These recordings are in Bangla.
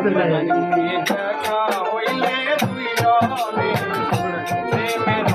দেখা হইলে তুই জনে প্রেমের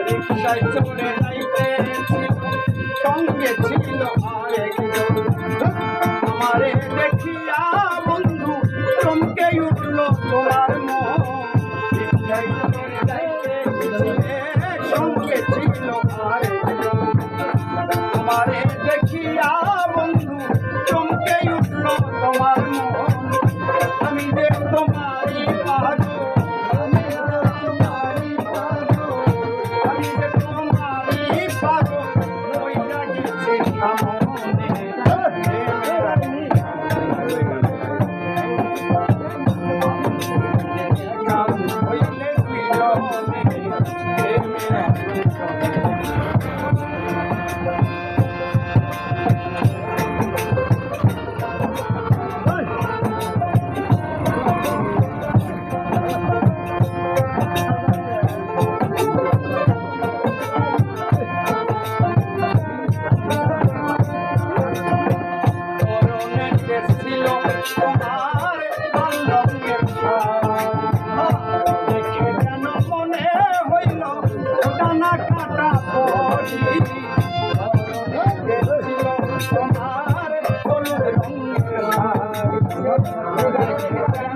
রিক্সায় চড়ে যাইতে সঙ্গে ছিল আরেকজন আমারে দেখিয়া বন্ধু চমকে উঠল তোমার মন রিক্সায় চড়ে যাইতে সঙ্গে ছিল আরেকজন আমারে দেখিয়া বন্ধু চমকে উঠল তোমার মন আমি যে তোমারই পাগল তোমার বাল্যকের দেখে যেন মনে হইল ডানা কাটা পড়ি তোমার হলুদ রঙের যেন